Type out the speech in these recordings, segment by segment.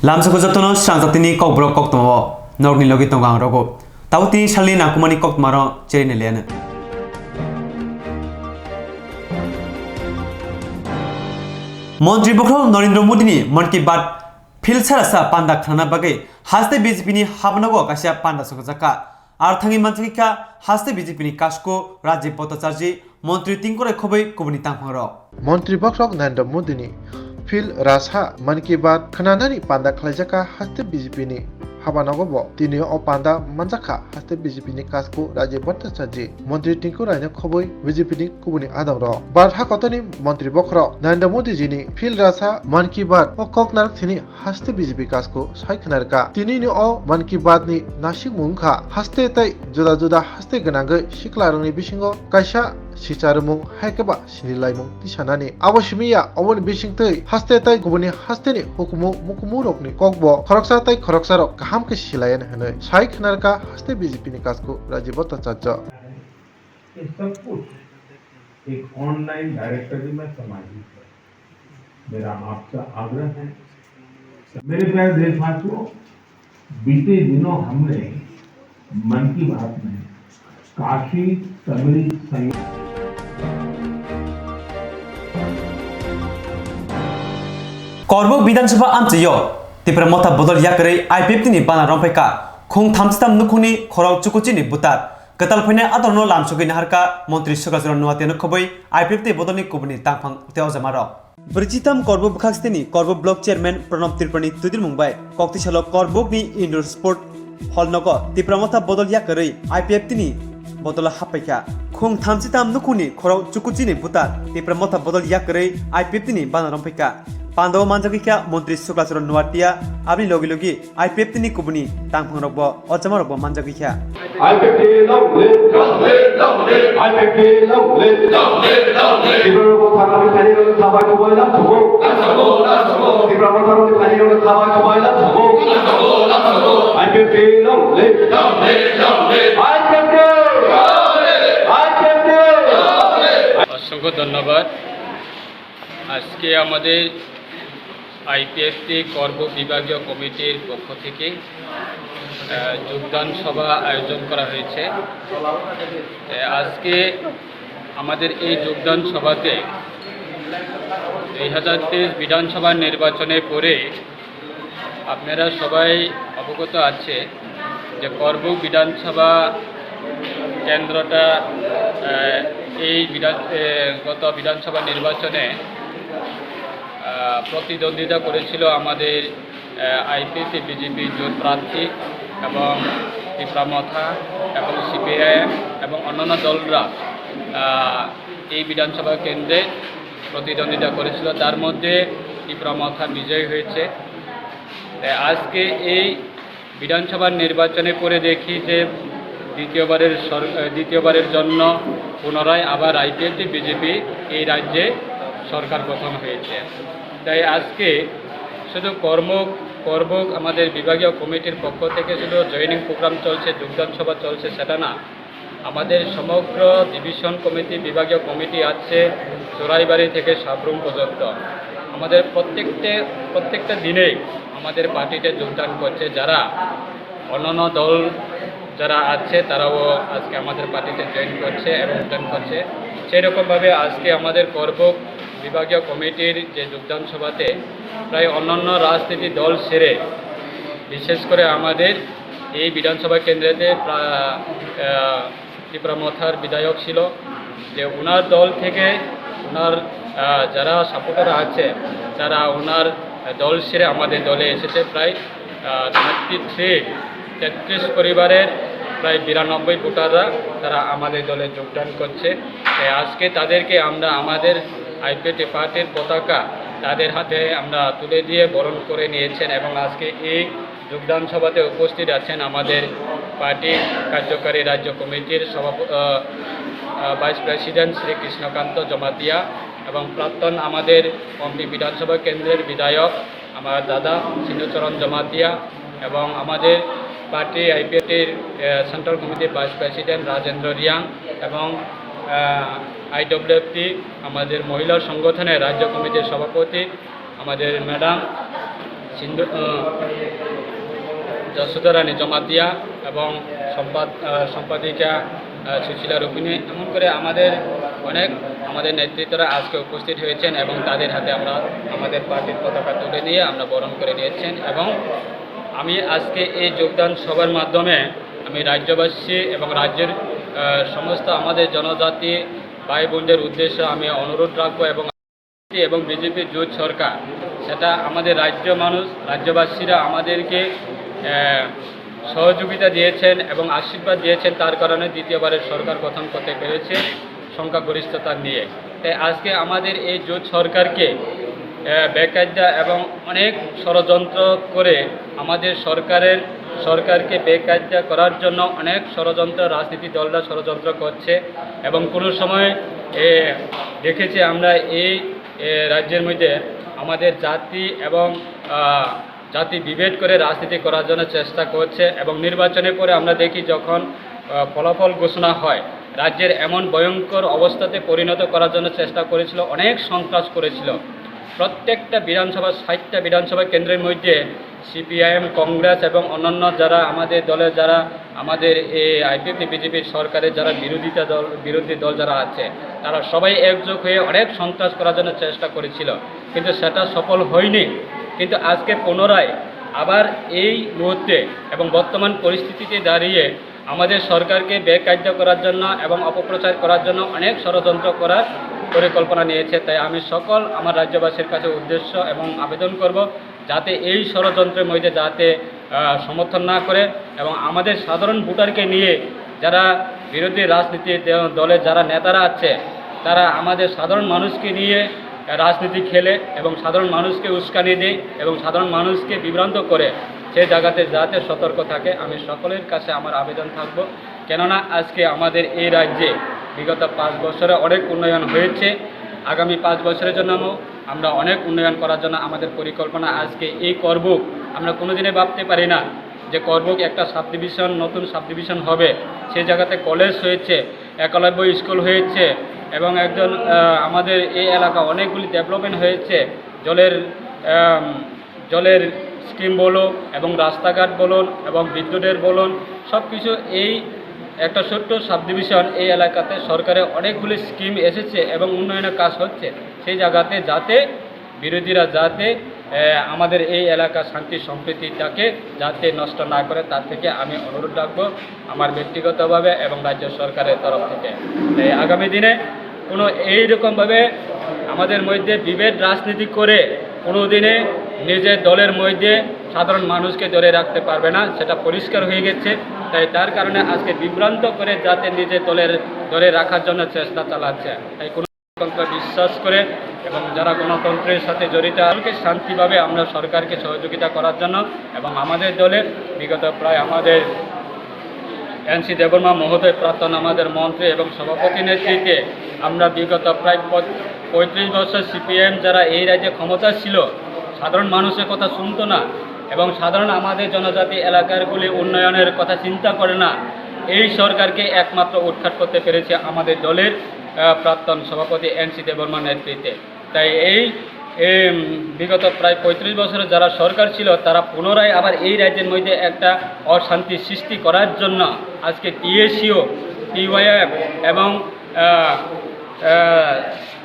Lamsako jatono Swrangchati Kokborok Koktwma Norni logi tongang rogo Tauti shalni nakumani Koktwma ro cherine liane Montri Bokro Narendra Modi ni Mann Ki Baat Philsara sa panda khana bagai haste BJP ni habnago kasya panda sokjaka Arthangi mantrika haste BJP ni kasko Rajiv Bhattacharya Montri Tingkore khobai kubuni tangphangro Montri Bokro Narendra Modi ni Phil Rasa Mann Ki Baat khananani panda khlaijaka haste BJP ni habanago bo tini o panda manjaka haste BJP ni kasko Rajiv Bhattacharya Montri Tingkore ni khobai BJP ni kubuni adamro barha kotoni Montri Bokro Narendra Modi ji ni Phil Rasa Mann Ki Baat o koknar thini haste BJP kasko saikhnarka tini ni o Mann Ki Baat ni nasik mungkha haste tai juda juda haste ganangai siklarungni bisingo kaisa Sicharumung haikaba sinilaimung tisanani awashimiya awon bisingtei haste tai gubuni haste ni hukumu mukumu rokni kokbo khoroksa tai khoroksa rok kaham ke silayan hanai sai khnarka haste BJP ni kasko Rajiv Bhattacharya ये सब कुछ एक online directory में समाहित है। मेरा आपसे आग्रह है, मेरे प्यारे देशवासियों, बीते दिनों हमने मन की बात में Kashi Tamil Korbok Bidansaba Amchiyo Tipra Mota Bodol Yakari IPF ni Bana Rompeka Khong Thamstam Nukuni Khorok Chukuchi ni Butat Katal Phine Atorno Lamsugi Naharka Montri Sukasro Nuatiano Khoboi IPF ni Bodoni Kubuni Tangphang Teozamaro Brigitam Korbok Bukhakstini Korbok Block Chairman Pranab Tirpani Tudir Mumbai Koktisalo Korbok ni Indoor Sport Hall Nogo Tipra Mota Bodol Yakari IPF ni Bodola Hapeka Khong Thamsitam Nukuni Khorok Chukuchi ni Butat Tipra Mota Bodol Yakari IPF ni Bana Rompeka Pandawa manjakika Montri Sukasro Nuatia Abni Logi Logi IPF ni Kubuni Tangphang Rokbo Ochamaro manjakika IPF অসংখ্য ধন্যবাদ আজকে আমাদের IPFT কর্ম বিভাগীয় কমিটির পক্ষ থেকে যোগদান সভা আয়োজন করা হয়েছে আজকে আমাদের এই যোগদান সভাতে 2023 বিধানসভা নির্বাচনের পরে আপনারা সবাই অবগত আছে যে কর্ম বিধানসভা কেন্দ্রটা এই গত বিধানসভা নির্বাচনে প্রতিদ্বন্দ্বিতা করেছিল আমাদের আইপিএফ বিজেপি জোট প্রার্থী এবং ত্রিপুরামথা এবং সিপিআইএম এবং অন্যান্য দলরা এই বিধানসভা কেন্দ্রে প্রতিদ্বন্দ্বিতা করেছিল তার মধ্যে ত্রিপুরামথা বিজয়ী হয়েছে আজকে এই বিধানসভার নির্বাচনে পরে দেখি যে দ্বিতীয়বারের জন্য পুনরায় আবার আইপিএফ বিজেপি এই রাজ্যে সরকার গঠন হয়েছে তাই আজকে শুধু কর্মক আমাদের বিভাগীয় কমিটির পক্ষ থেকে শুধু জয়েনিং প্রোগ্রাম চলছে যোগদান সভা চলছে সেটা না আমাদের সমগ্র ডিভিশন কমিটি বিভাগীয় কমিটি আছে চোরাইবাড়ি থেকে সাবরুম পর্যন্ত আমাদের প্রত্যেকটা দিনেই আমাদের পার্টিতে যোগদান করছে যারা অন্যান্য দল যারা আছে তারাও আজকে আমাদের পার্টিতে জয়েন করছে এবং যোগদান করছে সেরকমভাবে আজকে আমাদের কর্মক বিভাগীয় কমিটির যে যোগদান সভাতে প্রায় অন্যান্য রাজনীতি দল সেরে বিশেষ করে আমাদের এই বিধানসভা কেন্দ্রেতে ত্রিপুরামথার বিধায়ক ছিল যে ওনার দল থেকে ওনার যারা সাপোর্টার আছে তারা ওনার দল সেরে আমাদের দলে এসেছে প্রায় 33 পরিবারের প্রায় 92 ভোটাররা তারা আমাদের দলে যোগদান করছে আজকে তাদেরকে আমরা আমাদের আইপিএফ পার্টির পতাকা তাদের হাতে আমরা তুলে দিয়ে বরণ করে নিয়েছেন এবং আজকে এই যোগদান সভাতে উপস্থিত আছেন আমাদের পার্টি কার্যকারী রাজ্য কমিটির ভাইস প্রেসিডেন্ট শ্রী কৃষ্ণকান্ত জমাতিয়া এবং প্রাক্তন আমাদের কমটি বিধানসভা কেন্দ্রের বিধায়ক আমার দাদা সিন্ধুচরণ জমাতিয়া এবং আমাদের পার্টি আইপিএফটির সেন্ট্রাল কমিটির ভাইস প্রেসিডেন্ট রাজেন্দ্র রিয়াং এবং আইডব্লিউএফটি আমাদের মহিলা সংগঠনের রাজ্য কমিটির সভাপতি আমাদের ম্যাডাম যশোধরানী জমাতিয়া এবং সম্পাদিকা সুশীলা রুপিনী, এমন করে আমাদের নেতৃত্বরা আজকে উপস্থিত হয়েছেন এবং তাদের হাতে আমরা আমাদের পার্টির পতাকা তুলে দিয়ে আমরা বরণ করে নিয়েছেন। এবং আমি আজকে এই যোগদান সভার মাধ্যমে আমি রাজ্যবাসী এবং রাজ্যের সমস্ত আমাদের জনজাতি ভাই বোনদের উদ্দেশ্যে আমি অনুরোধ রাখবো এবং বিজেপি জোট সরকার, সেটা আমাদের রাজ্যবাসীরা আমাদেরকে সহযোগিতা দিয়েছেন এবং আশীর্বাদ দিয়েছেন, তার কারণে দ্বিতীয়বারের সরকার গঠন করতে পেরেছে সংখ্যাগরিষ্ঠতা নিয়ে। তাই আজকে আমাদের এই জোট সরকারকে বেকায়দা এবং অনেক ষড়যন্ত্র করে আমাদের সরকারকে বেকায়দা করার জন্য অনেক রাজনীতি দলরা ষড়যন্ত্র করছে। এবং কোনো সময় দেখেছি আমরা এই রাজ্যের মধ্যে আমাদের জাতি বিভেদ করে রাজনীতি করার জন্য চেষ্টা করছে। এবং নির্বাচনের পরে আমরা দেখি যখন ফলাফল ঘোষণা হয়, রাজ্যের এমন ভয়ঙ্কর অবস্থাতে পরিণত করার জন্য চেষ্টা করেছিল, অনেক সন্ত্রাস করেছিল। প্রত্যেকটা 60টা বিধানসভা কেন্দ্রের মধ্যে সিপিআইএম, কংগ্রেস এবং অন্যান্য যারা আমাদের দলের আমাদের এই আইপিএফটি বিজেপির সরকারের যারা বিরোধী দল যারা আছে, তারা সবাই একযোগ হয়ে অনেক সন্ত্রাস করার জন্য চেষ্টা করেছিল, কিন্তু সেটা সফল হয়নি। কিন্তু আজকে পুনরায় আবার এই মুহূর্তে এবং বর্তমান পরিস্থিতিতে দাঁড়িয়ে আমাদের সরকারকে বেকায়দা করার জন্য এবং অপপ্রচার করার জন্য অনেক ষড়যন্ত্র করার পরিকল্পনা নিয়েছে। তাই আমি আমার রাজ্যবাসীর কাছে উদ্দেশ্য এবং আবেদন করব, যাতে এই ষড়যন্ত্রের মধ্যে সমর্থন না করে এবং আমাদের সাধারণ ভোটারকে নিয়ে যারা বিরোধী রাজনীতি দলের যারা নেতারা আছে, তারা আমাদের সাধারণ মানুষকে নিয়ে রাজনীতি খেলে এবং সাধারণ মানুষকে উস্কানি দেয় এবং সাধারণ মানুষকে বিভ্রান্ত করে, সেই জায়গাতে যাতে সতর্ক থাকে। আমি সকলের কাছে আমার আবেদন থাকব, কেননা আজকে আমাদের এই রাজ্যে বিগত 5 বছরে অনেক উন্নয়ন হয়েছে। আগামী 5 বছরের জন্য আমরা অনেক উন্নয়ন করার জন্য আমাদের পরিকল্পনা। আজকে এই করবুক আমরা কোনোদিনে ভাবতে পারি না যে করবুক একটা নতুন সাব ডিভিশন হবে। সেই জায়গাতে কলেজ হয়েছে, একলব্য স্কুল হয়েছে এবং আমাদের এই এলাকা অনেকগুলি ডেভেলপমেন্ট হয়েছে। জলের স্কিম বলুন এবং রাস্তাঘাট বলুন এবং বিদ্যুতের বলুন, সব কিছু এই একটা ছোট্ট সাব ডিভিশন এই এলাকাতে সরকারের অনেকগুলি স্কিম এসেছে এবং উন্নয়নের কাজ হচ্ছে। সেই জায়গাতে যাতে বিরোধীরা আমাদের এই এলাকা শান্তি সম্প্রীতিটাকে যাতে নষ্ট না করে, তার থেকে আমি অনুরোধ রাখবো আমার ব্যক্তিগতভাবে এবং রাজ্য সরকারের তরফ থেকে। আগামী দিনে কোনো এইরকমভাবে আমাদের মধ্যে বিভেদ রাজনীতি করে কোনো দিনে নিজের দলের মধ্যে সাধারণ মানুষকে ধরে রাখতে পারবে না, সেটা পরিষ্কার হয়ে গেছে। তাই তার কারণে আজকে বিভ্রান্ত করে যাতে নিজের ধরে রাখার জন্য চেষ্টা চালাচ্ছে। তাই কোনো গণতন্ত্র বিশ্বাস করে এবং যারা গণতন্ত্রের সাথে জড়িত আছে, শান্তিভাবে আমরা সরকারকে সহযোগিতা করার জন্য এবং আমাদের দলের বিগত প্রায় আমাদের এনসি দেববর্মা মহোদয় প্রাক্তন আমাদের মন্ত্রী এবং সভাপতি নেতৃত্বে আমরা বিগত প্রায় 35 বছর সিপিএম যারা এই রাজ্যে ক্ষমতা ছিল, সাধারণ মানুষের কথা শুনতো না এবং আমাদের জনজাতি এলাকারগুলি উন্নয়নের কথা চিন্তা করে না, এই সরকারকে একমাত্র উৎখাত করতে পেরেছে আমাদের দলের প্রাক্তন সভাপতি এনসি দেববর্মার নেতৃত্বে। তাই এই বিগত প্রায় 35 বছরে যারা সরকার ছিল, তারা পুনরায় আবার এই রাজ্যের মধ্যে একটা অশান্তি সৃষ্টি করার জন্য আজকে টিএসইউ, টিওয়াইএফ এবং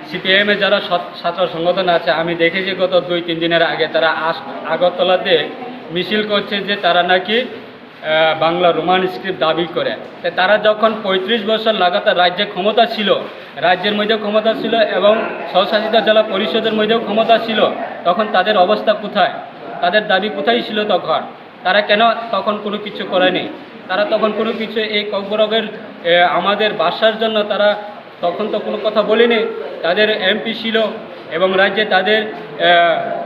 সিপিআইএমের যারা ছাত্র সংগঠন আছে, আমি দেখেছি গত 2-3 দিনের আগে তারা আগরতলাতে মিছিল করছে যে তারা নাকি বাংলা রোমান স্ক্রিপ্ট দাবি করে। তারা যখন 35 বছর লাগাতার রাজ্যের মধ্যেও ক্ষমতা ছিল এবং স্বশাসিত জেলা পরিষদের মধ্যেও ক্ষমতা ছিল, তখন তাদের অবস্থা কোথায়, তাদের দাবি কোথায় ছিল? তখন তারা কেন তখন কোনো কিছু করেনি? তারা তখন কোনো কিছু এই ককবরকের আমাদের বাসার জন্য তারা তখন তো কোনো কথা বলেনি। তাদের এমপি ছিল এবং রাজ্যে তাদের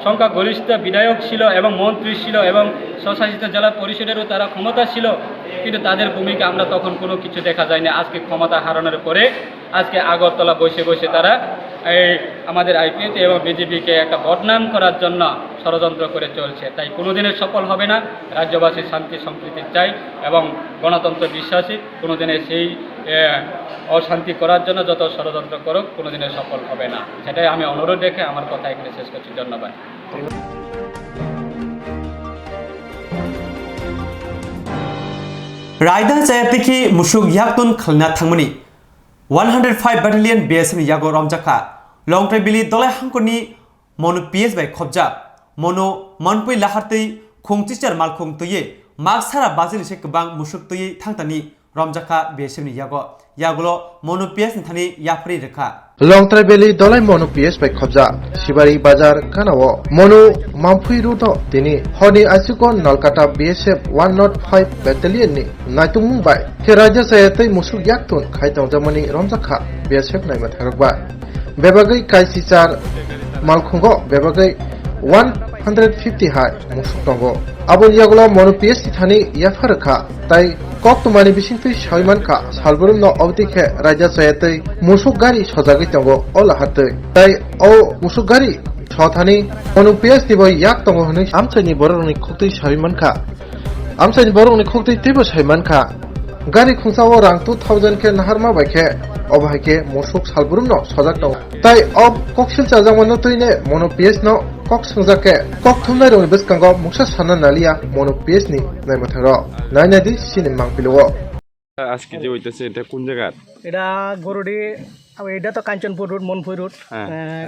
সংখ্যাগরিষ্ঠ বিধায়ক ছিল এবং মন্ত্রী ছিল এবং স্বশাসিত জেলা পরিষদেরও তারা ক্ষমতা ছিল, কিন্তু তাদের ভূমিকা আমরা তখন কোনো কিছু দেখা যায়নি। আজকে ক্ষমতা হারানোর পরে আজকে আগরতলা বসে তারা আমাদের আইপিএফ এবং বিজেপিকে একটা বদনাম করার জন্য ষড়যন্ত্র করে চলছে। তাই কোনোদিনের সফল হবে না। রাজ্যবাসীর শান্তি সম্প্রীতি চাই এবং গণতন্ত্র বিশ্বাসী, কোনোদিনের সেই অশান্তি করার জন্য যত ষড়যন্ত্র করুক কোনোদিনের সফল হবে না। সেটাই আমি অনুরোধ রেখে আমার কথা এখানে শেষ করছি। ধন্যবাদ। Raida Jayatiki Mushuk Yaktun Kalna Tangmani 105 Battalion BSM Yago Ramjaka Long Trebili Dole Hankoni Mono PS by Kobja Mono Monpui Laharte Kong Teacher Malkong Tuye Maksara Bazil Shekbang Mushuk Tuye Tangtani Ramjaka BSM Yago Yagulo Mono PS Thani Yapri Reka Long Trebili Dole Mono PS by Kobja Shibari Bazar Kanawo Mono Mampui Ruto Tini Honi Asukon Nalkata BSF 105 Battalion ni Naitung Mumbai Ke Raja Sayate Mushuk Yaktun Kaitong Jamani Ramjaka BSF Naimat Haragba Bebagai Kaisichar Malkongo Bebagai 150 high Mushuk Tongo Abun Yagulo Mono PS Thani Yafaraka Tai Koktwma ni bisingtui Shaimanka Salburum no Obtike Raja Sayate Mushuk Gari Sojagi Tongo Ola Harte Tai O Mushuk Gari Shothani Mono PS ni boy Yak Tongo Honi Amchani Borong ni Koktui Shaimanka Amchani Borong ni Koktui Tibo Shaimanka Gari Khungsawo Rang 2000 ke Naharma Baike Obhaike Mushuk Salburum no Sojak Tongo Tai Ob Koksil Chajangwan no Tuine Mono PS no Kok Sungjake Koktwma rong biskango Muksa Sana Nalia Mono PS ni Naimatharo Nainadi Sini Mangpilowo আজকে যে হইতেছে এটা কোন জায়গা এটা গরুডি এটা তো Kanchanpur road Monpur road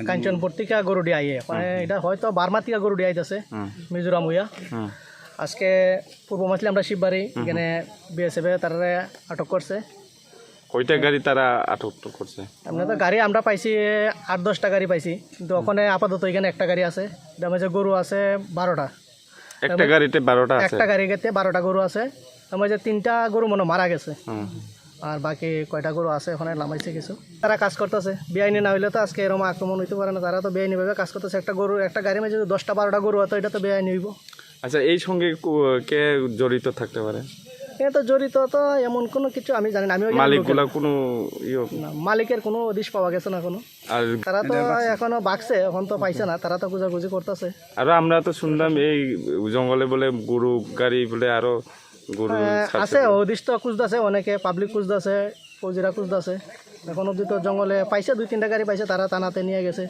Kanchanpur থেকে গরুডি আইয়ে এটা হয়তো বার্মা থেকে গরুডি আইতেছে মিজোরাম হইয়া আজকে পূর্ব মাসলে আমরা শিববাড়ি এখানে বিএসএফ তারা আটক করছে কয়টা গাড়ি তারা আটক করছে আমরা তো গাড়ি আমরা পাইছি 8-10টা গাড়ি পাইছি কিন্তু ওখানে আপাতত এখানে একটা গাড়ি আছে এটা মাঝে গরু আছে 12টা একটা গাড়িতে 12টা আছে একটা গাড়িতে 12টা গরু আছে আমার যে 3টা গরু মনে মারা গেছে আর বাকি কয়টা গরু আছে ওখানে লামাইছে কিছু তারা কাজ করতেছে বেআইনি না হইলে তো আজকে এরকম আক্রমণ হইতে পারে না তারা তো বেআইনি ভাবে কাজ করতেছে একটা গরু একটা গাড়ি মাঝে 10টা 12টা গরু হতো এটা তো বেআইনি হইব আচ্ছা এই সঙ্গে কে জড়িত থাকতে পারে এটা তো জড়িত তো এমন কোনো কিছু আমি জানি না আমি মালিকগুলা কোনো মালিকের কোনো হদিশ পাওয়া গেছে না কোনো আর তারা তো এখনো বাকছে এখন তো পাইছে না তারা তো খুঁজাখুঁজি করতেছে আর আমরা তো শুনলাম এই জঙ্গলে বলে গরু গাড়ি বলে আরো গরু আছে হদিশ তো খুঁজতেছে অনেকে পাবলিক খুঁজতেছে ফৌজিরা খুঁজতেছে এখন অব্দি তো জঙ্গলে পাইছে 2-3টা গাড়ি পাইছে তারা টানাতে নিয়ে গেছে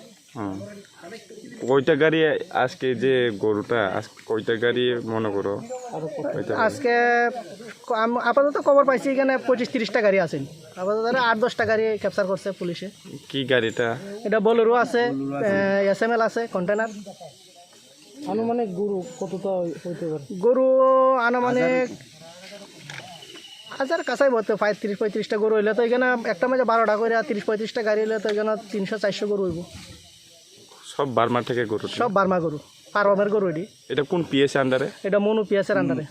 কয়টা গাড়ি আজকে যে গরুটা কয়টা গাড়ি মনে করো আজকে আপাতত খবর পাইছি এখানে 25-30টা গাড়ি আছে আপাতত 8-10টা গাড়ি ক্যাপচার করছে পুলিশে কি গাড়িটা এটা বোলেরো আছে এসএমএল আছে কন্টেনার আনুমানিক গরু কতটা হইতে পারে গরু আনুমানিক হাজার কাছাই বলতে 35-35টা গরু হইলে তো এখানে একটা মাঝে 12টা করে 30-35টা গাড়ি হইলে তো এখানে 300-400 গরু হইব সব বার্মা থেকে গরু সব বার্মা গরু পারবামের গরু এটা কোন পিএস আন্ডারে এটা মনু পিএসের আন্ডারে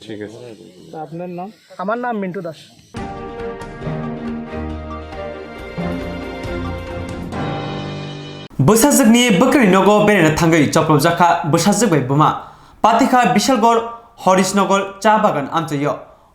ঠিক আছে আপনার নাম আমার নাম মিন্টু দাস বৈশাখনি বকরি নগ বেরেনা থাঙ্গই চপ্রবজাখা বৈশাখ bai buma পাতিখা বিশালগড় হরিশনগর চা বাগান আমচাইয়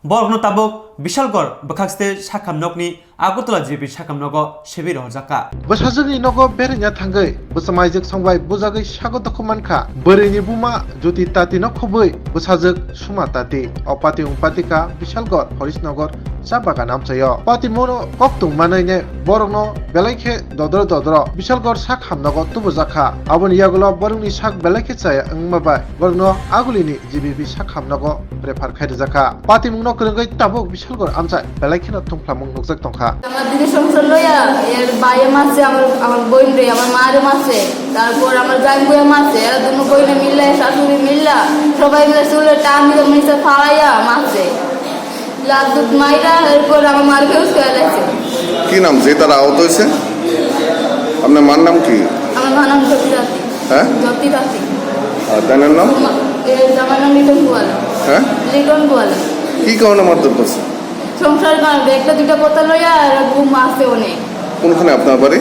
বরগন তাবক Bishalgarh বখাকস্তে succumb নকনি Agartala GB succumb নগ শিবির হজাকা বৈশাখনি নগ বেরেনা থাঙ্গই বসমাইজক সংবাই বুজাগৈ সাগো দখমানখা বরেনি বুমা জ্যোতি তাতি নখবৈ বৈশাখক সুমা তাতি অপাতি উপাতিকা বিশালগড় হরিশনগর চা বাগান আমচাইয় পাতি মনো Koktwma নাইনে বরগন বেলাইখে দদর দদর বিশালগড় সাকাম নগ তুবজাখা আবন ইয়াগুলো বরংনি সাক বেলাইখে চায় মাবাই বরগন আগুলিনি জিবি সাকাম নগ রেফার খাইজাখা পাতি মুনো করঙ্গৈ তাবক বিশালগড় আমচাই বেলাইখে থংফ্লামং নকজাক তংখা আমার দিদি সংসার লইয়া এর বাইয়ে মাসে আমার বোন রে আমার মার মাসে তারপর আমার জাঙ্গুয়া মাসে এরা দুনো বইনে মিললে শাশুড়ি মিললা সবাই মিলে চুলে টান দিয়ে মিশে ফালাইয়া মাসে লাল দুধ মাইরা এরপর আমার মারকেও খেয়ালাইছে কি নাম যে তারা আহত হয়েছে আপনার মার নাম কি আমার মা নাম জ্যোতি রাতি হ্যাঁ জ্যোতি রাতি আর তার নাম আমার নাম লিটন গোয়ালা হ্যাঁ লিটন গোয়ালা কি কারণে মারধর করছে সংসার কারণে একটা দুটা কথা লইয়া আর ঘুম আসে অনেক কোনখানে আপনার বাড়ি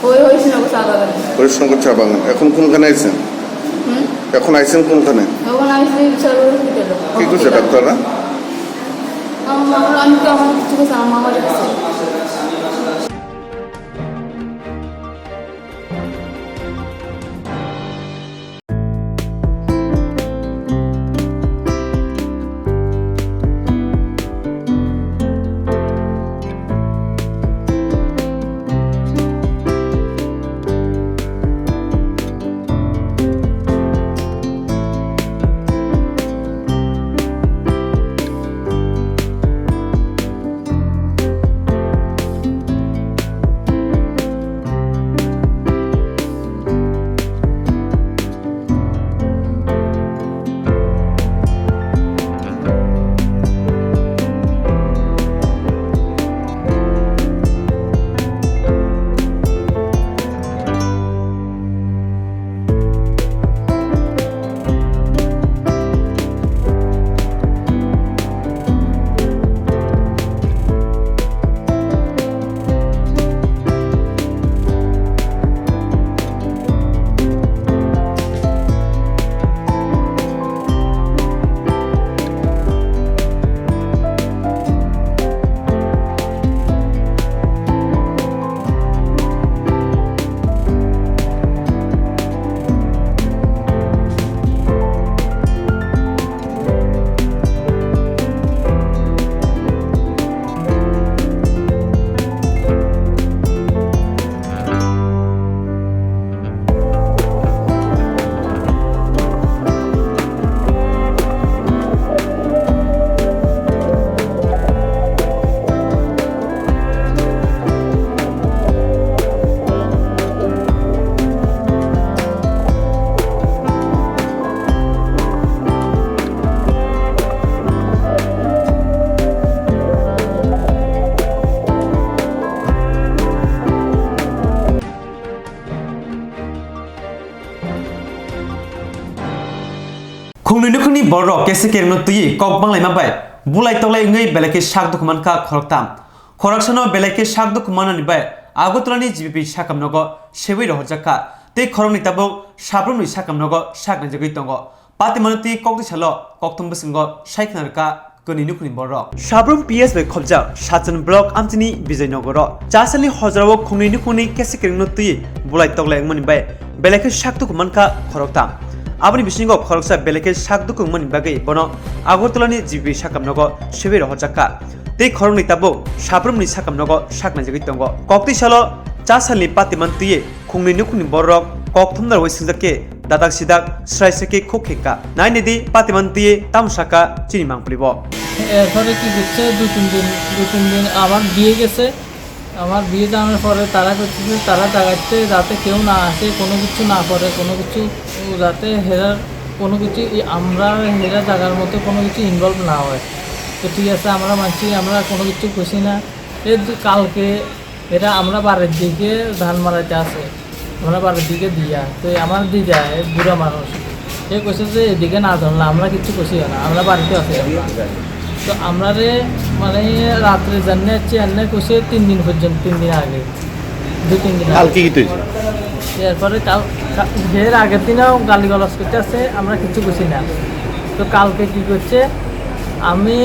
ওই হয়েছিল চা বাগানে হরিশনগর চা বাগান এখন কোনখানে আইছেন এখন আইছেন কোনখানে তখন আমি হসপিটালে কি করছে ডাক্তাররা আমি তো আমার কিছু কথা আমার মামার কাছে borok kese kerno tuyi kok banglai mabai bulai tolai ngai beleke sak dokuman ka khoroktam khoraksano beleke sak dokuman ni bai agotolani GBP sakamnogo sebai rohjaka tei khorokni tabok sabromni sakamnogo sakna jagoi tongo patimanoti kokti salo koktum bisingo saiknarka koni nukuni borok sabrom PS bai khobja sajan block amtini bijaynogoro chasali hojrawo khungni nukuni kese kerno tuyi bulai tolai ngmani bai beleke sak dokuman ka khoroktam aboni bisingo khoroksa beleke sak dokuman bagai bono agotolani GBP sakamnogo sebai rohjaka tei khorokni tabok sabromni sakamnogo sakna jagoi tongo kokti salo chasali patimantiye khungni nukuni borok kokthumnar waisingjake dadak sidak sraisake khokheka nainedi patimantiye tamsaka chini mangplibo এরপরে কি করছে দু তিন দিন আমার বিয়ে গেছে আমার বিয়ে জানার পরে তারা করতেছে তারা জাগাচ্ছে যাতে কেউ না আসে কোনো কিছু না করে কোনো কিছু যাতে হেরার কোনো কিছু আমরা হেরা জাগার মতো কোনো কিছু ইনভলভ না হয় তো ঠিক আছে আমরা মানছি আমরা কোনো কিছু খুশি না এর কালকে এরা আমরা বাড়ির দিকে ধান মারাইতে আসে আমরা বাড়ির দিকে দিয়া তো আমার দিদা বুড়া মানুষ এ কইছে যে এদিকে না ধরলে আমরা কিছু খুশি হয় না আমরা বাড়িতে আসি তো আমরা মানে রাত্রে জানিয়ে যাচ্ছি এনে কইছে 3 দিন পর্যন্ত 3 দিন আগে 2-3 দিন কালকে কি তুই এরপরে এর আগের দিনও গালিগালাজ করতে আসে আমরা কিছু খুশি না তো কালকে কি করছে আমি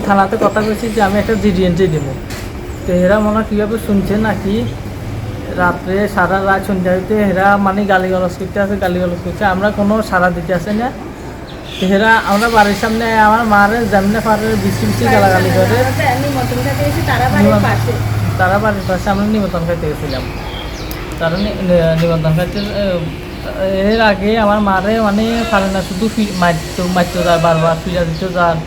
থানাতে কথা কইছি যে আমি একটা জিডিএনটি দেব তো এরা মনে কীভাবে শুনছে নাকি রাত্রে সারা রাত সন্ধ্যাতে এরা মানে গালিগালাজ করতে আমরা কোনো সারা দিতে আসে না হেরা আমরা বাড়ির সামনে আমার মারে যেমনে পারে বেশি গালাগালি করে তারা বাড়ির পাশে আমরা নিমন্ত্রণ খাইতে গেছিলাম তারা নিমন্ত্রণ খাইতে এর আগে আমার মারে মানে পারে না শুধু মারতে যায় বারবার ফিরা দিতে যান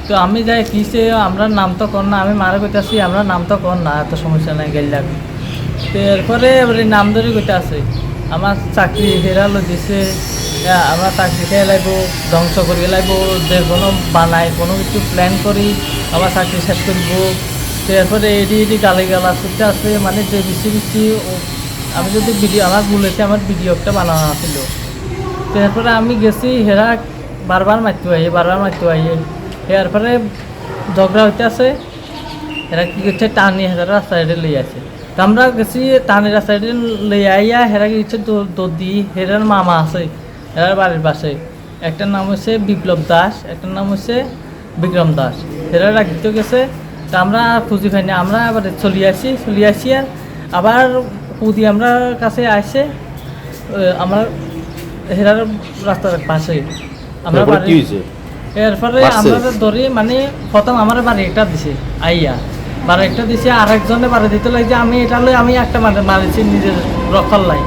তো আমি যাই কিসে আমরা নাম তো কর না আমি মারে কইতেছি আমরা নাম তো কর না এত সমস্যা নাই গেলাম তো এরপরে এবারে নাম ধরে কইতে আছে আমার চাকরি হেরালো দিছে আমরা চাকরি খেয়ে লাগবো ধ্বংস করিয়ে লাগবো যে কোনো বানাই কোনো কিছু প্ল্যান করি আবার চাকরি শেষ করবো তো এরপরে এডি গালিগালাজ করতে আছে মানে যে বেশি আমি যদি ভিডিও আমার বলেছি আমার ভিডিও একটা বানানো ছিল তো এরপরে আমি গেছি হেরা বারবার মারতে আইয়ে এরপরে ঝগড়া হইতে আছে এরা কী করছে টানি হেরা রাস্তায় লই আছে তো আমরা গেছি টানি রাস্তায় লই আইয়া হেরা কি হচ্ছে দদি হেরার মামা আছে এরার বাড়ির পাশে একটার নাম হচ্ছে বিপ্লব দাস একটার নাম হচ্ছে বিক্রম দাস এরা রাখিতে গেছে তা আমরা খুঁজি পাইনি আমরা আবার চলে আসি আর আবার পুদি আমরা কাছে আসে আমরা হেরার রাস্তার পাশে আমরা এরপরে আমরা ধরি মানে প্রথম আমার বাড়ি একটা দিছে আইয়া বাড়ি একটা দিছে আরেকজনে বাড়ি দিতে লাগছে আমি এটা লই আমি একটা মারিছি নিজের রক্ষার লাই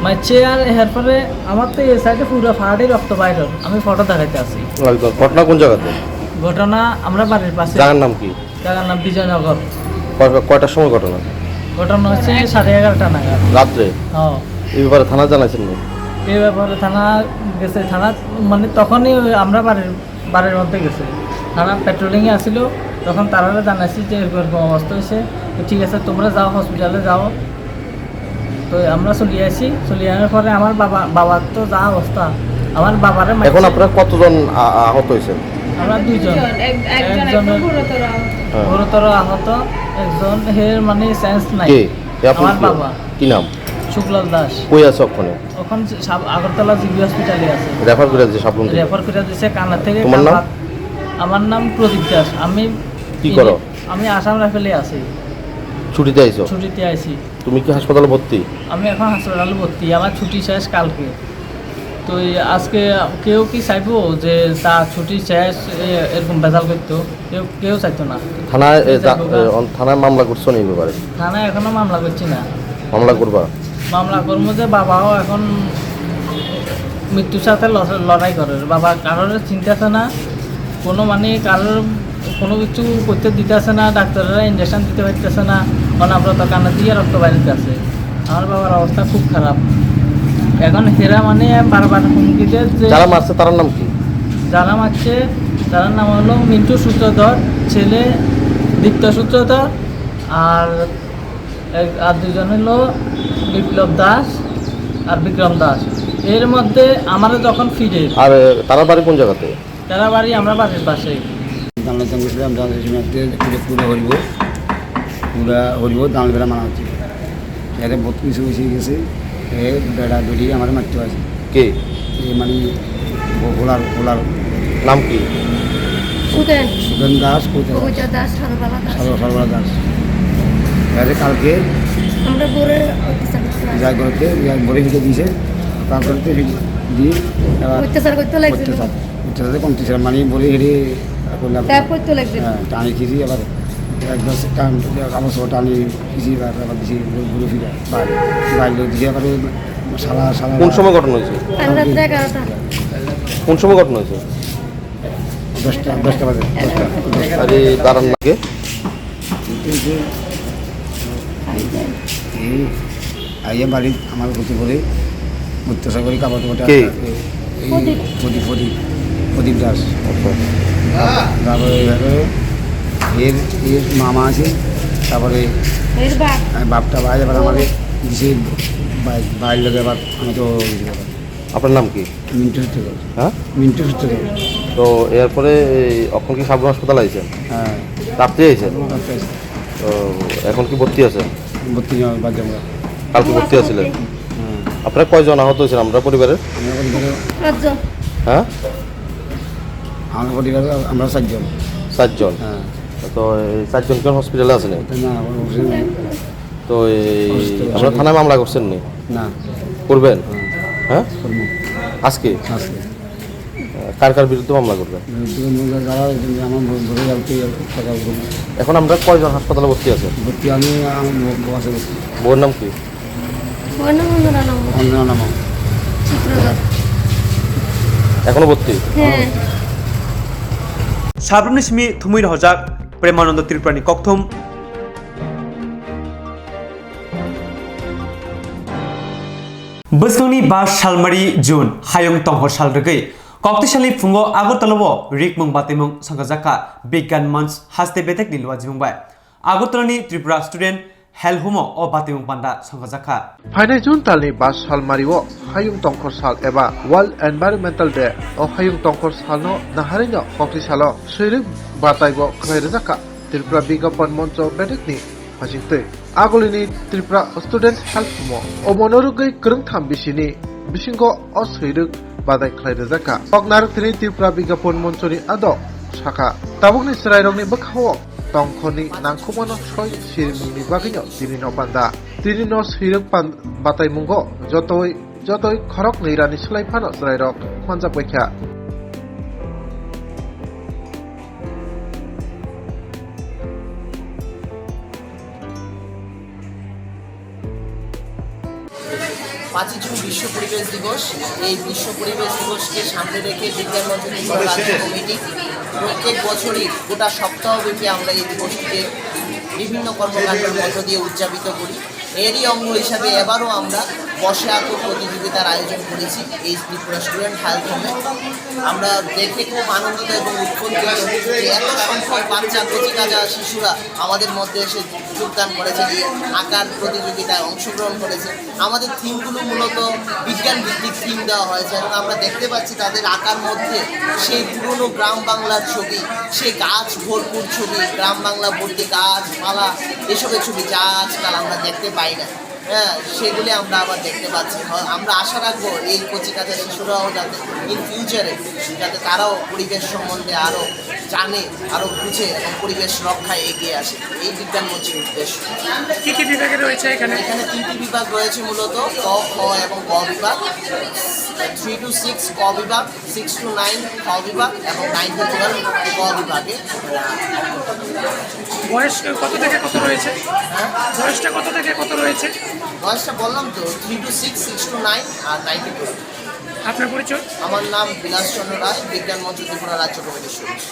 মারছে আর এরপরে আমার তো এই সাইডে পুরো ফাড়ি রক্ত বাইর আমি ফটো দেখাইতে আসি ঘটনা কোন জায়গাতে ঘটনা আমরা বাড়ির পাশে জায়গার নাম কি জায়গার নাম বিজয়নগর কয়টার সময় ঘটনা হচ্ছে 11:30 নাগাদ রাত্রে হ্যাঁ এই ব্যাপারে থানা জানাইছেন না এই ব্যাপারে থানা গেছে থানা মানে তখনই আমরা বাড়ির মধ্যে গেছে থানা পেট্রোলিংয়ে আসছিল তখন তারা জানাইছি যে এরকম অবস্থা হয়েছে ঠিক আছে তোমরা যাও হসপিটালে যাও তো আমরা চলে আসার পরে আমার বাবার তো যা অবস্থা আমার বাবারে এখন আপনারা কতজন আহত হয়েছেন আমরা 2 জন একজনের গুরুতর আহত একজন হের মানে সেন্স নাই আমার বাবা কি নাম শুক্লাল দাস কই আছে ওখানে ওখান আগরতলা জিবি হসপিটালে আছে রেফার করে দিয়েছে কানা থেকে আমার নাম প্রদীপ দাস আমি কি করো আমি আসাম রাইফেলে আছি ছুটিতে আইছি তুমি কি হাসপাতালে ভর্তি আমি এখন হাসপাতালে ভর্তি আমার ছুটি শেষ কালকে তো আজকে কেউ কি চাইবো যে তার ছুটি শেষ এরকম বেজাল করতো কেউ চাইতো না থানায় মামলা করছো না এই ব্যাপারে থানায় এখনো মামলা করছি না মামলা করবো যে বাবাও এখন মৃত্যুর সাথে লড়াই করে বাবা কারোর চিন্তা আছে না কোনো মানে কারোর কোনো কিছু করতে দিতেছে না ডাক্তাররা ইঞ্জেকশন দিতে পারতেছে না অনাব্রত কান্না দিয়ে রক্ত বাইরে আছে আমার বাবার অবস্থা খুব খারাপ এখন হেরা মানে বারবার হুমকিতে যারা মারছে তার নাম কি তার নাম হলো মিন্টু সূত্রধর ছেলে দীপ্ত সূত্রধর আর 2 জন হলো বিপ্লব দাস আর বিক্রম দাস এর মধ্যে আমার যখন ফিরে আর তারা বাড়ি কোন জায়গাতে? তারা বাড়ি আমরা বাড়ির পাশে জানলাম গেছিলাম পুরো হরিব দাঁড় বেড়া মানা হচ্ছে এর বহুত কিছু বেশি গেছে এ বেড়া বেড়ি আমার মারতে আছে কে মানে ভোলার ভোলার নাম কি? সুদেন সুদেন দাস কবিতা দাস সর্বলা দাস এর কালকে আমরা বলে যাই করতে বলে দিতে দিয়েছে তারপরে দিয়ে অত্যাচার করতে লাগছে অত্যাচার কমতেছে মানে বলে হেরে করলাম করতে লাগছে হ্যাঁ টানি খিচি আবার একদম আমার সব টানি খিচি আবার দিছি ঘুরে ফিরে বাইরে দিয়ে আবার সালা সালা কোন সময় ঘটনা হয়েছে? কোন সময় ঘটনা হয়েছে? 10টা বাজে 10টা আরে দাঁড়ান নাকি আইয়া বাড়ি আমার প্রতি বলে অত্যাচার করে কাপড় প্রদীপ দাস তারপরে এর এর মামা আছে তারপরে বাপটা ভাই আবার আমাকে দিছে বাইর লোক আবার আমি তো আপনার নাম কি? মিন্টু সূত্র হ্যাঁ মিন্টু সূত্র তো এরপরে এখন কি সাবরুম হাসপাতাল আইছেন? হ্যাঁ রাত্রে আইছেন? তো এখন কি ভর্তি আছেন? ভর্তি বাদ যাবো কালকে ভর্তি আছিলেন? আপনারা কয়জন আহত হয়েছেন আমরা পরিবারের? হ্যাঁ আমার পরিবারে আমরা 4 জন। 4 জন? হ্যাঁ তো এই 4 জন কেন হসপিটালে আছেন? না তো আপনারা থানায় মামলা করছেন নি? না করবেন? হ্যাঁ করবো আজকে? আজকে কার কার বিরুদ্ধে মামলা করবেন? আমার ভরে যাতে টাকা এখন আমরা কয়জন হাসপাতালে ভর্তি আছেন? ভর্তি আমি আমার বউ আছে বউর নাম কি? অঞ্জনা নাম এখনো ভর্তি? সাবরুম সিমি থুমুই হজাক প্রেমানন্দ ত্রিপুরানি কক্থম बोसोरनि 5 सालमारि जुन हायं तंहर साल रगै कक्तिसालि फुङाव आगरतलाव रिकमुं बातेमुं संगाजाखा बिज्ञान मंच हास्ते बेटेक निलवा जिमुंबाय आगरतलानि त्रिपुरा स्टुडेन्ट हेल्थ होम अ बातेमुं पान्दा संगाजाखा फाइनाय जुन तालनि 5 सालमारिओ हायुं तंखर साल एबा वर्ल्ड एनवायरनमेन्टल डे अ हायुं तंखर सालनो नाहारिनो कक्तिसालो सैरिक बाताइगो खैरजाखा त्रिपुरा बिज्ञापन मंच बेटेकनि हाजिंते आगोलिनि त्रिपुरा स्टुडेन्ट हेल्थ होम अ मनोरुगै गोरोंथाम बिसिनि बिसिंगो अ सैरिक बादाय खैरजाखा पगनारकनि त्रिपुरा बिज्ञापन मंचनि आदो शाखा ताबुकनि सरायरंनि बखाव तंखनि नांखुमानो सय सिरिमुंनि बागैनो दिनिनो पान्दा दिनिनो सैरिक बाताय मुंगो जतय खरक नैरानि सोलायफानो सरायरक खनजाब बैख्या जून विश्व परिवेश दिवस এই বিশ্ব পরিবেশ দিবসকে সামনে রেখে বিজ্ঞান মঞ্চ রাজ্য কমিটি প্রত্যেক বছরই গোটা সপ্তাহব্যাপী আমরা এই দিবসটিকে বিভিন্ন কর্মকাণ্ডের মধ্য দিয়ে উদযাপিত করি এরই অঙ্গ হিসাবে এবারও আমরা বসে আঁকো প্রতিযোগিতার আয়োজন করেছি এই ত্রিপুরা স্টুডেন্ট হেলথ হোমে আমরা দেখে খুব আনন্দিত এবং উৎফুল্লিত যে এত সংখ্যক বাচ্চা কচিকাঁচা শিশুরা আমাদের মধ্যে এসে যোগদান করেছে এই আঁকার প্রতিযোগিতায় অংশগ্রহণ করেছে আমাদের থিমগুলো মূলত বিজ্ঞান ভিত্তিক থিম দেওয়া হয়েছে এবং আমরা দেখতে পাচ্ছি তাদের আঁকার মধ্যে সেই পুরনো গ্রাম বাংলার ছবি সেই গাছ ভরপুর ছবি গ্রাম বাংলা ভর্তি গাছপালা এসবের ছবি যা আজকাল আমরা দেখতে পাই না হ্যাঁ সেগুলি আমরা আবার দেখতে পাচ্ছি আমরা আশা রাখবো এই কচিকাঁচা শিশুরাও যাতে ইন ফিউচারে যাতে তারাও পরিবেশ সম্বন্ধে আরও জানে আরও বুঝে এবং পরিবেশ রক্ষায় এগিয়ে আসে এই বিজ্ঞান মঞ্চের উদ্দেশ্য কী কী বিভাগে রয়েছে এখানে 3টি বিভাগ রয়েছে মূলত ক খ এবং গ বিভাগ 3 to 6 ক বিভাগ 6 to 9 খ বিভাগ এবং 9 to 12 গ বিভাগে বয়স কত থেকে কত রয়েছে বয়সটা কত থেকে কত রয়েছে বয়সটা বললাম তো 3 to 6 6 to 9 আর 9 to 12 আপনার পরিচয় আমার নাম বিলাস চন্দ্র রায় বিজ্ঞান মঞ্চ ত্রিপুরা রাজ্য কমিটির সদস্য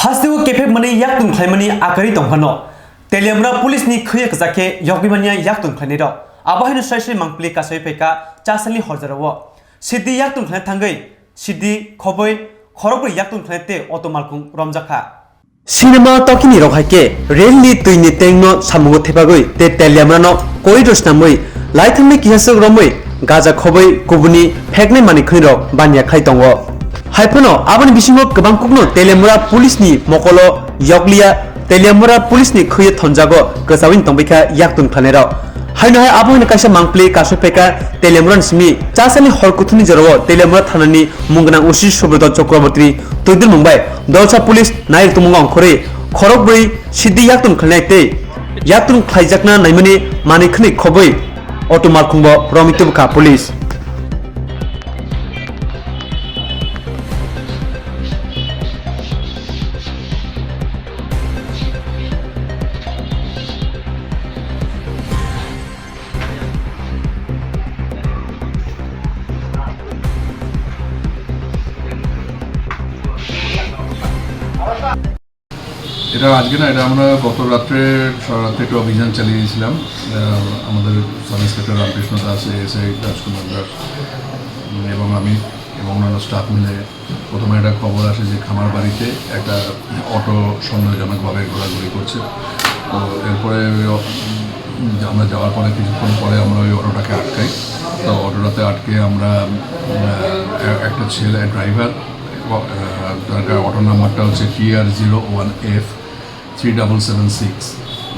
हास्तेव केफे मने याक्तुं खायमानि आकारि दंफानो तेलियामरा पुलिसनि खैयक जाखे यगबिमानिया याक्तुं खायने र आबाहिनो साइसै मांगप्लि कासै फेका चासलनि हरजाराव सिद्धि याक्तुं खायने थांगै सिद्धि खबै खरबो याक्तुं खायते अटोमालकुं रमजाखा সিনেমা তকিনি রহাইকে রেলনি তুইনি তেংনো সামুগো থেপাগৈ তে তেলিয়ামরানো করিডোর নামৈ লাইথাंनि किहासक रमै गाजा खबै गुबुनि फेगनै मानि खैरक बानिया खाइ दङ हाइफोनो आबानि बिसिङाव गोबां कुकनो तेलियामरा पुलिसनि मकलो यगलिया तेलियामरा पुलिसनि खैय थनजागो गोसाविन तंबैखा याकतुन खानेराव हाइनहाय आबोनि काइसा मांप्ले कासपेका तेलियामरान सिमि चासानि हरकुथुनि जराव तेलियामरा थानानि मुंगना उसि सुब्रत चक्रवर्ती तुइदिल मुंबाइ दलसा पुलिस नायर तुमुंगा अंखरे खरकब्रै सिद्धि याकतुन खानायते याकतुन खाइजाकना नाइमनि मानिखनि खबै Otomal kungbo romitu buka polis. এটা আজকে না, এটা আমরা গত রাত্রে একটা অভিযান চালিয়েছিলাম। আমাদের sub inspector Ramkrishna Das, SI Rajkumar Das এবং আমি এবং অন্যান্য স্টাফ মিলে প্রথমে একটা খবর আসে যে খামার বাড়িতে একটা অটো সন্দেহজনকভাবে ঘোরাঘুরি করছে। তো এরপরে আমরা যাওয়ার পরে কিছুক্ষণ পরে আমরা ওই অটোটাকে আটকাই। তো অটোটাতে আটকে আমরা একটা ছেলে ড্রাইভার, তার অটো নাম্বারটা হচ্ছে TR01F 3776,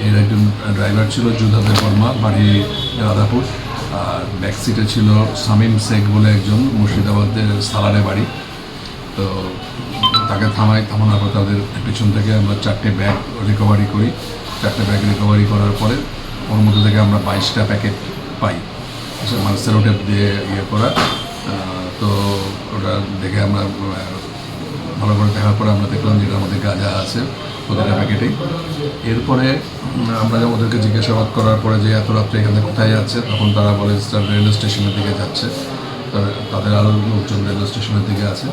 এর একজন ড্রাইভার ছিল যুধাদেব বর্মা, বাড়ি রাধাপুর। আর ব্যাক সিটে ছিল শামীম শেখ বলে একজন, মুর্শিদাবাদের সালারে বাড়ি। তো তাকে থামানোর পর তাদের পেছন থেকে আমরা 4টে ব্যাগ রিকভারি করি। 4টে ব্যাগ রিকভারি করার পরে ওর মধ্যে থেকে আমরা 22টা প্যাকেট পাই, মানে সেলোটেপ দিয়ে ইয়ে করা। তো ওটা দেখে আমরা ভালো করে দেখার পরে আমরা দেখলাম যেটা আমাদের গাঁজা আছে প্রতিটা প্যাকেটেই। এরপরে আমরা ওদেরকে জিজ্ঞাসাবাদ করার পরে যে এত রাত্রে এখানে কোথায় যাচ্ছে, তখন তারা বলে রেলওয়ে স্টেশনের দিকে যাচ্ছে। তাদের আরও লোকজন রেলওয়ে স্টেশনের দিকে আছে।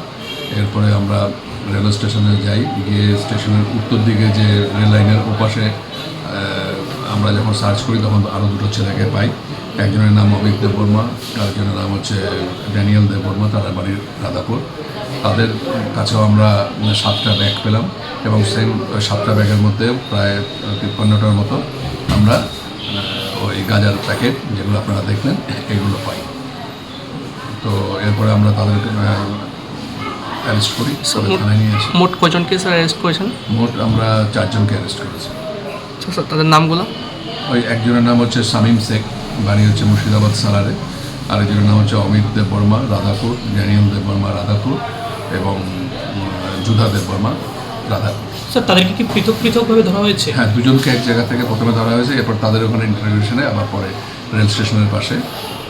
এরপরে আমরা রেলওয়ে স্টেশনে যাই, গিয়ে স্টেশনের উত্তর দিকে যে রেল লাইনের ওপাশে আমরা যখন সার্চ করি তখন আরও দুটো ছেলেকে পাই। একজনের নাম অমিত দেববর্মা, আরেকজনের নাম হচ্ছে ড্যানিয়েল দেববর্মা, তারা বাড়ির রাধাপুর। তাদের কাছেও আমরা 7টা ব্যাগ পেলাম এবং সেম 7টা ব্যাগের মধ্যে প্রায় 53টার মতো আমরা ওই গাঁজার প্যাকেট যেগুলো আপনারা দেখলেন এগুলো পাই। তো এরপরে আমরা তাদেরকে অ্যারেস্ট করি, থানায় নিয়ে আসি। মোট কজনকে স্যার অ্যারেস্ট করেছেন? মোট আমরা 4জনকে অ্যারেস্ট করেছি। স্যার তাদের নামগুলো? ওই একজনের নাম হচ্ছে শামীম শেখ, বাড়ি হচ্ছে মুর্শিদাবাদ সালারে। আরেকজনের নাম হচ্ছে অমিত দেববর্মা, রাধাপুর, ড্যানিয়েল দেববর্মা, রাধাপুর, এবং যুধা দেববর্মা, রাধাপুর। স্যার তাদেরকে কি পৃথক পৃথকভাবে ধরা হয়েছে? হ্যাঁ, দুজনকে এক জায়গা থেকে প্রথমে ধরা হয়েছে, এরপর তাদের ওখানে ইন্টারভিউশনে আবার পরে রেল স্টেশনের পাশে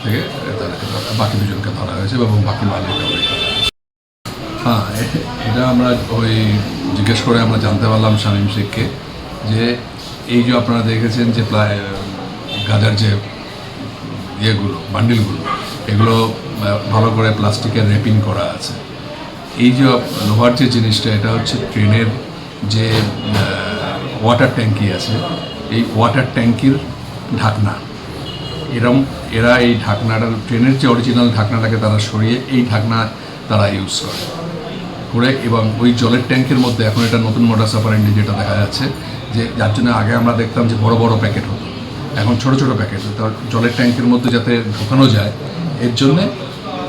থেকে তাদেরকে বাকি দুজনকে ধরা হয়েছে এবং বাকি মালিককে ধরা হয়েছে। হ্যাঁ, এটা আমরা ওই জিজ্ঞেস করে আমরা জানতে পারলাম শামীম শেখকে যে এই যে আপনারা দেখেছেন যে গাঁজার যে ইয়েগুলো বান্ডিলগুলো, এগুলো ভালো করে প্লাস্টিকের র্যাপিং করা আছে। এই যে লোহার যে জিনিসটা, এটা হচ্ছে ট্রেনের যে ওয়াটার ট্যাঙ্কি আছে, এই ওয়াটার ট্যাঙ্কির ঢাকনা। এরা এই ঢাকনাটা, ট্রেনের যে অরিজিনাল ঢাকনাটাকে তারা সরিয়ে এই ঢাকনা তারা ইউজ করে এবং ওই জলের ট্যাঙ্কের মধ্যে এখন এটা নতুন মডাস অপারেন্ডি যেটা দেখা যাচ্ছে, যে যার জন্য আগে আমরা দেখতাম যে বড় বড় প্যাকেট হতো, এখন ছোট ছোট প্যাকেট। তার জলের ট্যাঙ্কের মধ্যে যাতে ঢোকানো যায় এর জন্যে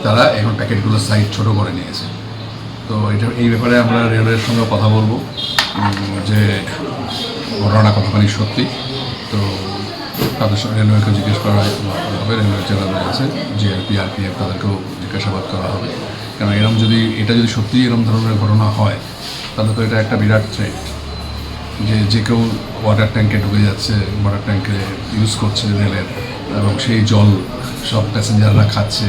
তারা এখন প্যাকেটগুলোর সাইজ ছোট করে নিয়েছে। তো এই ব্যাপারে আমরা রেলওয়ের সঙ্গে কথা বলবো যে ঘটনা কতখানি সত্যি। তো তাদের সঙ্গে রেলওয়েকে জিজ্ঞেস করা হবে, রেলওয়ে যারা রয়েছে জিআরপি, আরপিএফ, তাদেরকেও জিজ্ঞাসাবাদ করা হবে। কারণ এটা যদি সত্যি এরকম ধরনের ঘটনা হয় তাহলে তো এটা একটা বিরাট থ্রেট, যে কেউ ওয়াটার ট্যাঙ্কে ঢুকে যাচ্ছে, ওয়াটার ট্যাঙ্কে ইউজ করছে রেলের, এবং সেই জল সব প্যাসেঞ্জাররা খাচ্ছে,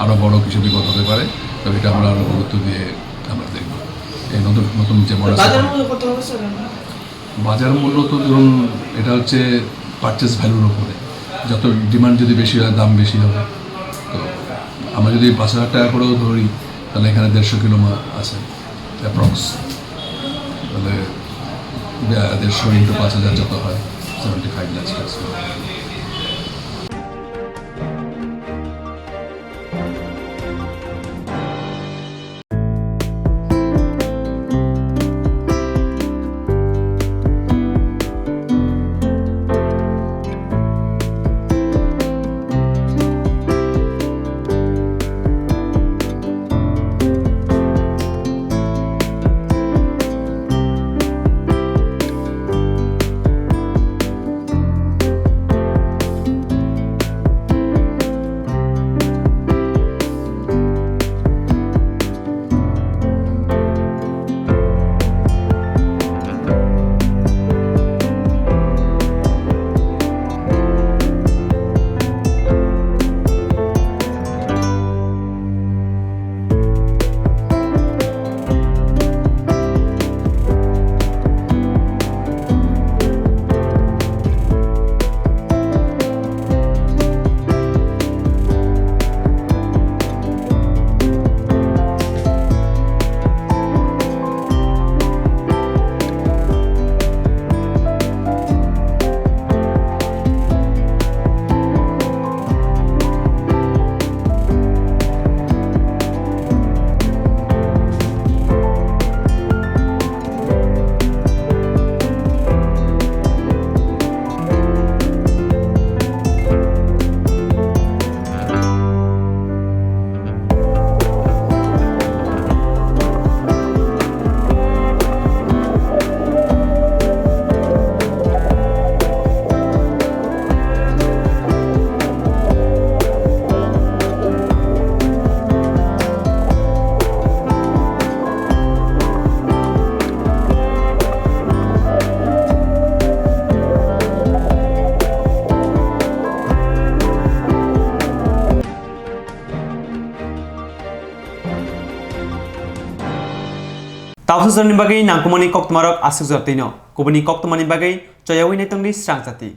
আরও বড় কিছু বিপদ হতে পারে। তো এটা আমরা আরও গুরুত্ব দিয়ে আমরা দেখব। এই নতুন যে বাজার মূল্য, তো ধরুন এটা হচ্ছে পারচেস ভ্যালুর উপরে, যত ডিমান্ড যদি বেশি হয় দাম বেশি হবে। তো আমরা যদি 5,000 টাকা করেও ধরি তাহলে এখানে 150 কিলো আছে অ্যাপ্রক্স, তাহলে 150 ইন্টু 5,000 যত হয় 75 lakh. Tauhsuzarni bagai nangkumani Koktwmarok asuk jartino kubuni Koktwmani bagai joyawi netongni Swrangchati.